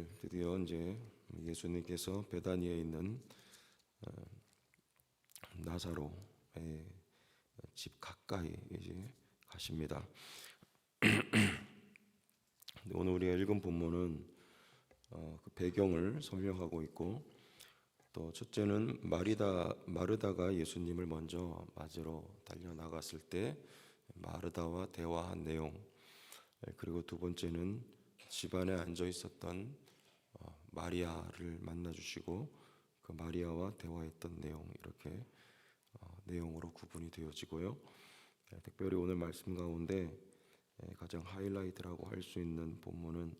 오늘 드디어 이제 예수님께서 베다니에 있는 나사로의 집 가까이 이제 가십니다. 오늘 우리가 읽은 본문은 그 배경을 설명하고 있고, 또 첫째는 마르다가 예수님을 먼저 맞으러 달려나갔을 때 마르다와 대화한 내용, 그리고 두 번째는 집안에 앉아 있었던 마리아를 만나 주시고 그 마리아와 대화했던 내용, 이렇게 내용으로 구분이 되어지고요. 특별히 오늘 말씀 가운데 가장 하이라이트라고 할 수 있는 본문은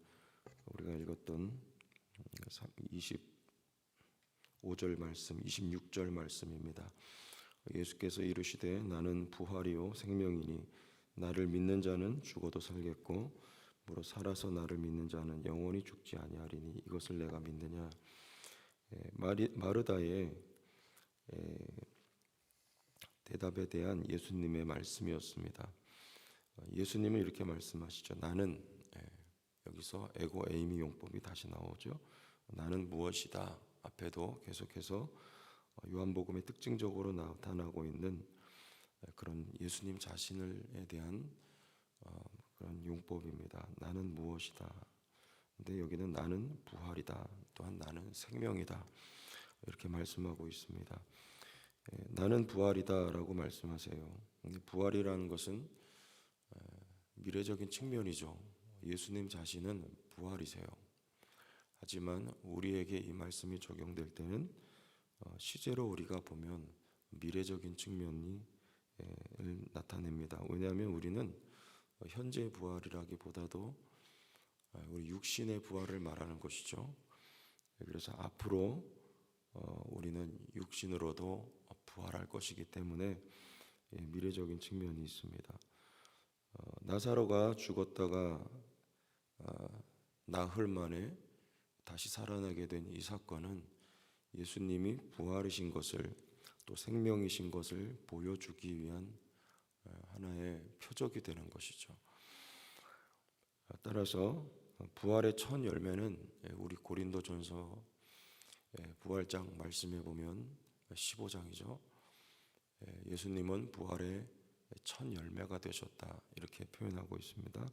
우리가 읽었던 25절 말씀, 26절 말씀입니다. 예수께서 이르시되 나는 부활이요 생명이니 나를 믿는 자는 죽어도 살겠고 무릇 살아서 나를 믿는 자는 영원히 죽지 아니하리니 이것을 내가 믿느냐. 마르다의 대답에 대한 예수님의 말씀이었습니다. 예수님은 이렇게 말씀하시죠. 나는, 여기서 에고 에이미 용법이 다시 나오죠. 나는 무엇이다 앞에도 계속해서 요한복음에 특징적으로 나타나고 있는 그런 예수님 자신에 대한 그런 용법입니다. 나는 무엇이다. 근데 여기는 나는 부활이다, 또한 나는 생명이다, 이렇게 말씀하고 있습니다. 나는 부활이다라고 말씀하세요. 부활이라는 것은 미래적인 측면이죠. 예수님 자신은 부활이세요. 하지만 우리에게 이 말씀이 적용될 때는 시제로 우리가 보면 미래적인 측면이 나타냅니다. 왜냐하면 우리는 현재 부활이라기보다도 우리 육신의 부활을 말하는 것이죠. 그래서 앞으로 우리는 육신으로도 부활할 것이기 때문에 미래적인 측면이 있습니다. 나사로가 죽었다가 나흘 만에 다시 살아나게 된 이 사건은 예수님이 부활이신 것을, 또 생명이신 것을 보여주기 위한 하나의 표적이 되는 것이죠. 따라서 부활의 첫 열매는 우리 고린도전서 부활장 말씀에 보면 15장이죠. 예수님은 부활의 첫 열매가 되셨다, 이렇게 표현하고 있습니다.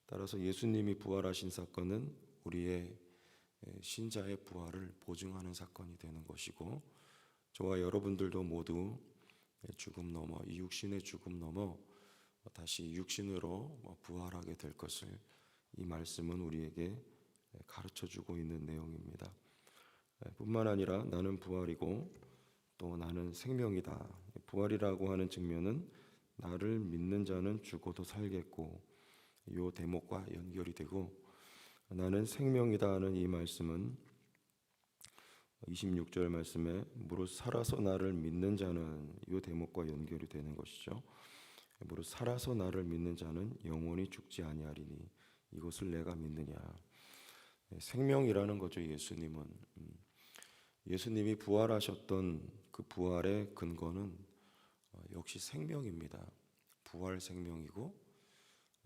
따라서 예수님이 부활하신 사건은 우리의 신자의 부활을 보증하는 사건이 되는 것이고, 저와 여러분들도 모두 죽음 넘어, 이 육신의 죽음 넘어 다시 육신으로 부활하게 될 것을 이 말씀은 우리에게 가르쳐주고 있는 내용입니다. 뿐만 아니라 나는 부활이고 또 나는 생명이다. 부활이라고 하는 측면은 나를 믿는 자는 죽어도 살겠고, 이 대목과 연결이 되고, 나는 생명이다 하는 이 말씀은 26절 말씀에 무릇 살아서 나를 믿는 자는, 이 대목과 연결이 되는 것이죠. 무릇 살아서 나를 믿는 자는 영원히 죽지 아니하리니 이것을 내가 믿느냐. 생명이라는 거죠. 예수님이 부활하셨던 그 부활의 근거는 역시 생명입니다. 부활 생명이고,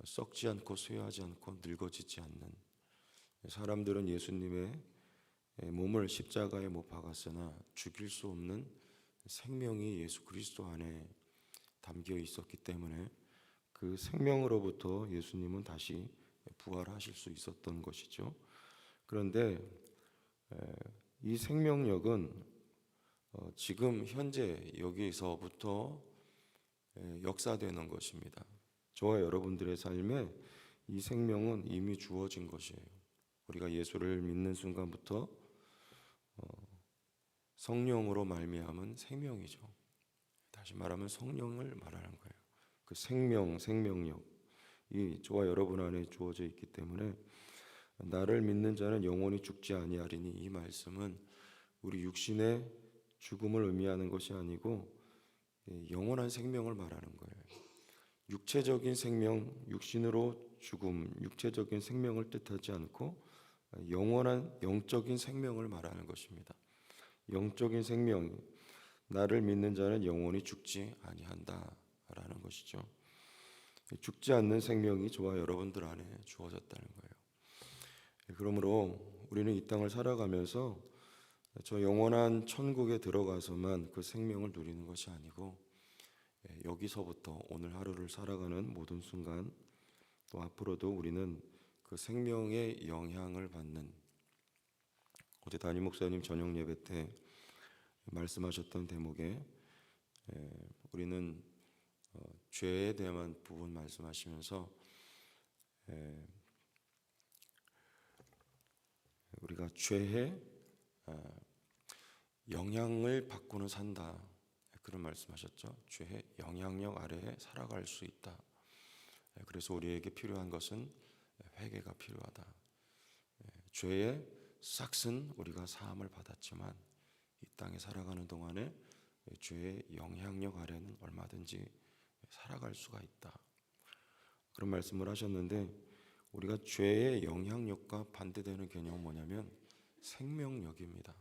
썩지 않고 쇠하지 않고 늙어지지 않는, 사람들은 예수님의 몸을 십자가에 못 박았으나 죽일 수 없는 생명이 예수 그리스도 안에 담겨 있었기 때문에 그 생명으로부터 예수님은 다시 부활하실 수 있었던 것이죠. 그런데 이 생명력은 지금 현재 여기서부터 역사되는 것입니다. 저와 여러분들의 삶에 이 생명은 이미 주어진 것이에요. 우리가 예수를 믿는 순간부터 성령으로 말미암은 생명이죠. 다시 말하면 성령을 말하는 거예요. 그 생명력, 이 저와 여러분 안에 주어져 있기 때문에 나를 믿는 자는 영원히 죽지 아니하리니, 이 말씀은 우리 육신의 죽음을 의미하는 것이 아니고 영원한 생명을 말하는 거예요. 육체적인 생명, 육신으로 죽음, 육체적인 생명을 뜻하지 않고 영원한 영적인 생명을 말하는 것입니다. 영적인 생명, 나를 믿는 자는 영원히 죽지 아니한다라는 것이죠. 죽지 않는 생명이 저와 여러분들 안에 주어졌다는 거예요. 그러므로 우리는 이 땅을 살아가면서 저 영원한 천국에 들어가서만 그 생명을 누리는 것이 아니고 여기서부터 오늘 하루를 살아가는 모든 순간 또 앞으로도 우리는 그 생명의 영향을 받는, 어제 담임 목사님 저녁 예배 때 말씀하셨던 대목에 우리는 죄에 대한 부분 말씀하시면서 우리가 죄에 영향을 받고는 산다, 그런 말씀하셨죠. 죄의 영향력 아래에 살아갈 수 있다. 그래서 우리에게 필요한 것은 회개가 필요하다. 죄의 싹은 우리가 사함을 받았지만 이 땅에 살아가는 동안에 죄의 영향력 아래는 얼마든지 살아갈 수가 있다, 그런 말씀을 하셨는데, 우리가 죄의 영향력과 반대되는 개념은 뭐냐면 생명력입니다.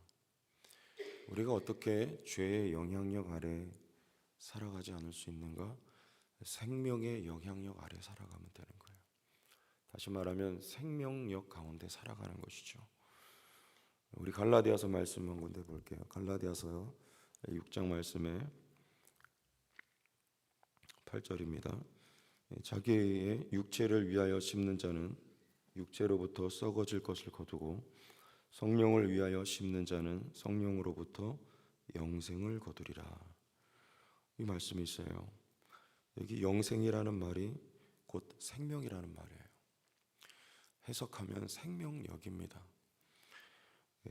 우리가 어떻게 죄의 영향력 아래 살아가지 않을 수 있는가? 생명의 영향력 아래 살아가면 되는 거예요. 다시 말하면 생명력 가운데 살아가는 것이죠. 우리 갈라디아서 말씀 한 군데 볼게요. 갈라디아서 6장 말씀에 8절입니다. 자기의 육체를 위하여 심는 자는 육체로부터 썩어질 것을 거두고 성령을 위하여 심는 자는 성령으로부터 영생을 거두리라. 이 말씀이 있어요. 여기 영생이라는 말이 곧 생명이라는 말이에요. 해석하면 생명력입니다.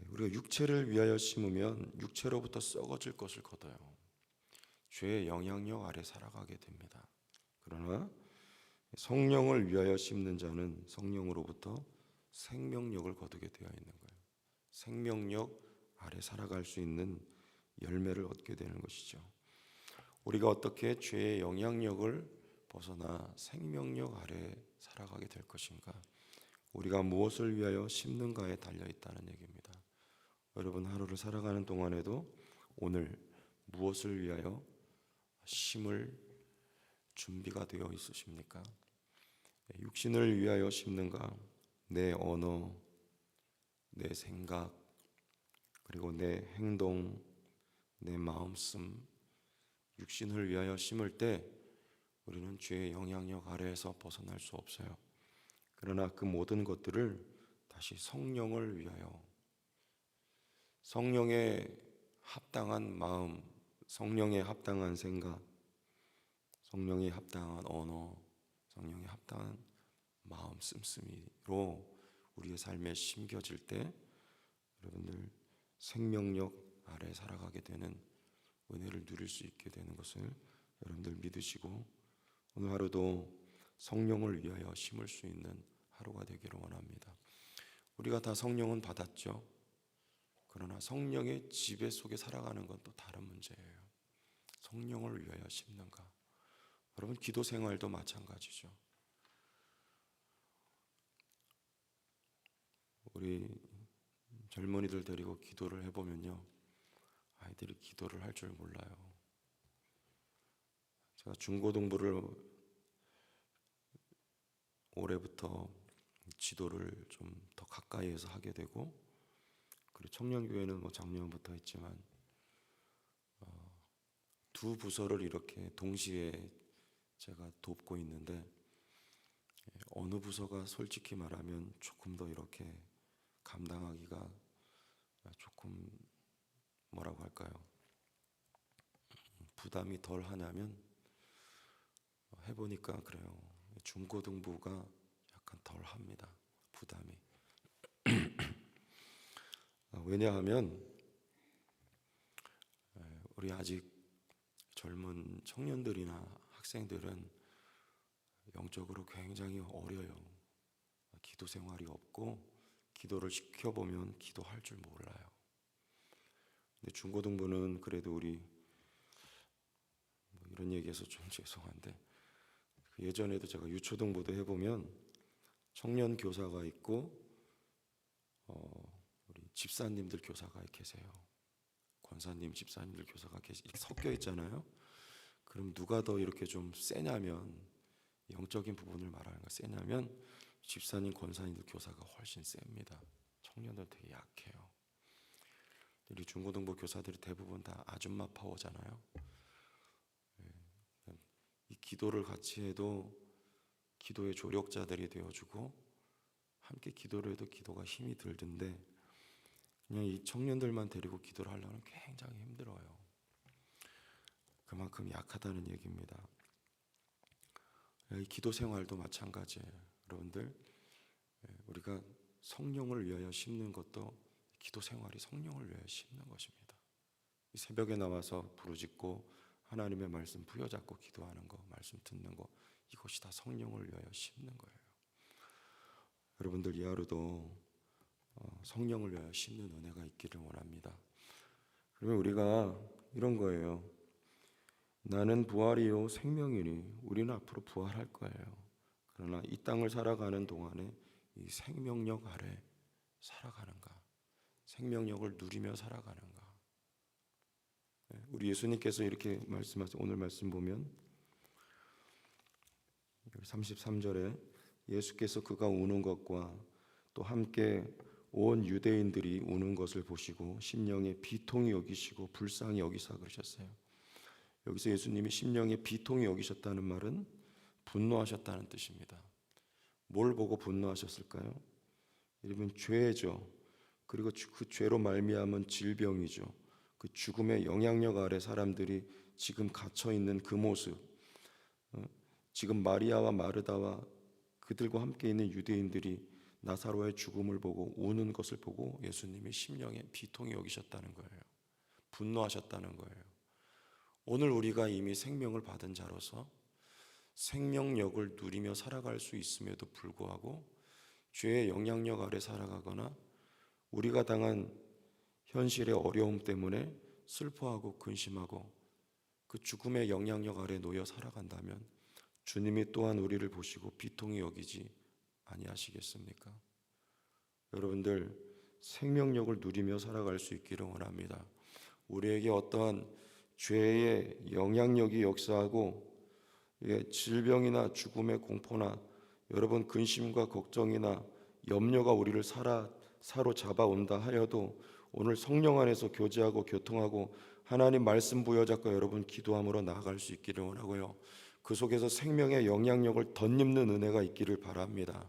우리가 육체를 위하여 심으면 육체로부터 썩어질 것을 거둬요. 죄의 영향력 아래 살아가게 됩니다. 그러나 성령을 위하여 심는 자는 성령으로부터 생명력을 거두게 되어 있는 거예요. 생명력 아래 살아갈 수 있는 열매를 얻게 되는 것이죠. 우리가 어떻게 죄의 영향력을 벗어나 생명력 아래 살아가게 될 것인가? 우리가 무엇을 위하여 심는가에 달려 있다는 얘기입니다. 여러분, 하루를 살아가는 동안에도 오늘 무엇을 위하여 심을 준비가 되어 있으십니까? 육신을 위하여 심는가? 내 언어, 내 생각, 그리고 내 행동, 내 마음씀, 육신을 위하여 심을 때 우리는 죄의 영향력 아래에서 벗어날 수 없어요. 그러나 그 모든 것들을 다시 성령을 위하여, 성령에 합당한 마음, 성령에 합당한 생각, 성령에 합당한 언어, 성령에 합당한 마음 씀씀이로 우리의 삶에 심겨질 때 여러분들 생명력 아래 살아가게 되는 은혜를 누릴 수 있게 되는 것을 여러분들 믿으시고, 오늘 하루도 성령을 위하여 심을 수 있는 하루가 되기를 원합니다. 우리가 다 성령은 받았죠. 그러나 성령의 지배 속에 살아가는 건 또 다른 문제예요. 성령을 위하여 심는가? 여러분, 기도 생활도 마찬가지죠. 우리 젊은이들 데리고 기도를 해보면요, 아이들이 기도를 할 줄 몰라요. 제가 중고등부를 올해부터 지도를 좀 더 가까이에서 하게 되고, 그리고 청년교회는 뭐 작년부터 했지만 두 부서를 이렇게 동시에 제가 돕고 있는데, 어느 부서가 솔직히 말하면 조금 더 이렇게 감당하기가 조금 뭐라고 할까요? 부담이 덜 하냐면, 해보니까 그래요. 중고등부가 약간 덜 합니다. 부담이. 왜냐하면 우리 아직 젊은 청년들이나 학생들은 영적으로 굉장히 어려요. 기도 생활이 없고 기도를 시켜보면 기도할 줄 몰라요. 근데 중고등부는 그래도 우리 이런 얘기해서 좀 죄송한데, 예전에도 제가 유초등부도 해보면 청년 교사가 있고 우리 집사님들 교사가 계세요. 권사님, 집사님들 교사가 섞여 있잖아요. 그럼 누가 더 이렇게 좀 세냐면, 영적인 부분을 말하는 거 세냐면 집사님, 권사님들 교사가 훨씬 셉니다. 청년들 되게 약해요. 우리 중고등부 교사들이 대부분 다 아줌마 파워잖아요. 이 기도를 같이 해도 기도의 조력자들이 되어주고 함께 기도를 해도 기도가 힘이 들던데 그냥 이 청년들만 데리고 기도를 하려면 굉장히 힘들어요. 그만큼 약하다는 얘기입니다. 이 기도 생활도 마찬가지예요. 여러분들, 우리가 성령을 위하여 심는 것도 기도 생활이 성령을 위하여 심는 것입니다. 이 새벽에 나와서 부르짖고 하나님의 말씀 부여잡고 기도하는 거, 말씀 듣는 거, 이것이 다 성령을 위하여 심는 거예요. 여러분들 이 하루도 성령을 위하여 심는 은혜가 있기를 원합니다. 그러면 우리가 이런 거예요. 나는 부활이요 생명이니 우리는 앞으로 부활할 거예요. 그러나 이 땅을 살아가는 동안에 이 생명력 아래 살아가는가, 생명력을 누리며 살아가는가. 우리 예수님께서 이렇게 말씀하세요. 오늘 말씀 보면 33절에 예수께서 그가 우는 것과 또 함께 온 유대인들이 우는 것을 보시고 심령에 비통히 여기시고 불쌍히 여기사 그러셨어요. 여기서 예수님이 심령에 비통히 여기셨다는 말은 분노하셨다는 뜻입니다. 뭘 보고 분노하셨을까요? 이러면 죄죠. 그리고 그 죄로 말미암은 질병이죠. 그 죽음의 영향력 아래 사람들이 지금 갇혀 있는 그 모습, 지금 마리아와 마르다와 그들과 함께 있는 유대인들이 나사로의 죽음을 보고 우는 것을 보고 예수님이 심령에 비통히 여기셨다는 거예요. 분노하셨다는 거예요. 오늘 우리가 이미 생명을 받은 자로서 생명력을 누리며 살아갈 수 있음에도 불구하고 죄의 영향력 아래 살아가거나 우리가 당한 현실의 어려움 때문에 슬퍼하고 근심하고 그 죽음의 영향력 아래 놓여 살아간다면 주님이 또한 우리를 보시고 비통히 여기지 아니하시겠습니까? 여러분들 생명력을 누리며 살아갈 수 있기를 원합니다. 우리에게 어떠한 죄의 영향력이 역사하고 질병이나 죽음의 공포나 여러분 근심과 걱정이나 염려가 우리를 사로잡아 온다 하여도 오늘 성령 안에서 교제하고 교통하고 하나님 말씀 부여잡고 여러분 기도함으로 나아갈 수 있기를 원하고요. 그 속에서 생명의 영향력을 덧입는 은혜가 있기를 바랍니다.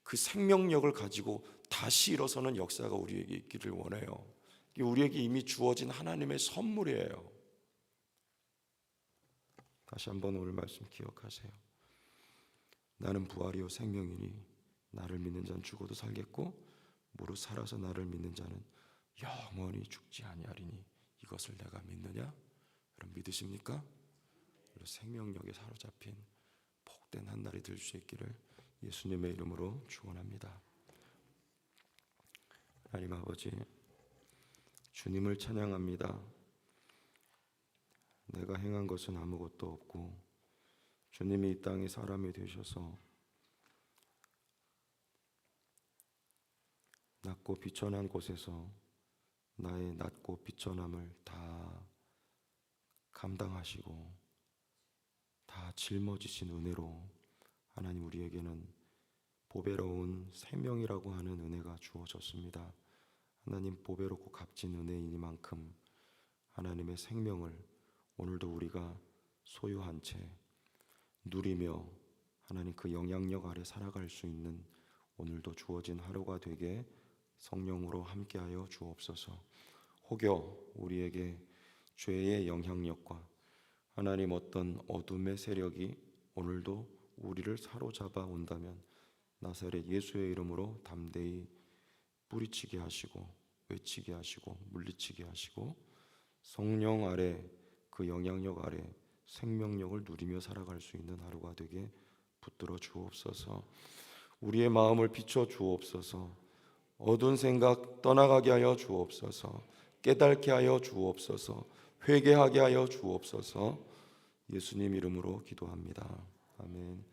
그 생명력을 가지고 다시 일어서는 역사가 우리에게 있기를 원해요. 이게 우리에게 이미 주어진 하나님의 선물이에요. 다시 한번 오늘 말씀 기억하세요. 나는 부활이요 생명이니 나를 믿는 자는 죽어도 살겠고 무릇 살아서 나를 믿는 자는 영원히 죽지 아니하리니 이것을 내가 믿느냐? 여러분 믿으십니까? 생명력에 사로잡힌 복된 한 날이 될 수 있기를 예수님의 이름으로 축원합니다. 하나님 아버지, 주님을 찬양합니다. 내가 행한 것은 아무것도 없고 주님이 이 땅에 사람이 되셔서 낮고 비천한 곳에서 나의 낮고 비천함을 다 감당하시고 다 짊어지신 은혜로 하나님 우리에게는 보배로운 생명이라고 하는 은혜가 주어졌습니다. 하나님 보배롭고 값진 은혜이니만큼 하나님의 생명을 오늘도 우리가 소유한 채 누리며 하나님 그 영향력 아래 살아갈 수 있는 오늘도 주어진 하루가 되게 성령으로 함께하여 주옵소서. 혹여 우리에게 죄의 영향력과 하나님 어떤 어둠의 세력이 오늘도 우리를 사로잡아 온다면 나사렛 예수의 이름으로 담대히 뿌리치게 하시고 외치게 하시고 물리치게 하시고 성령 아래 그 영향력 아래 생명력을 누리며 살아갈 수 있는 하루가 되게 붙들어 주옵소서. 우리의 마음을 비춰 주옵소서. 어두운 생각 떠나가게 하여 주옵소서. 깨닫게 하여 주옵소서. 회개하게 하여 주옵소서. 예수님 이름으로 기도합니다. 아멘.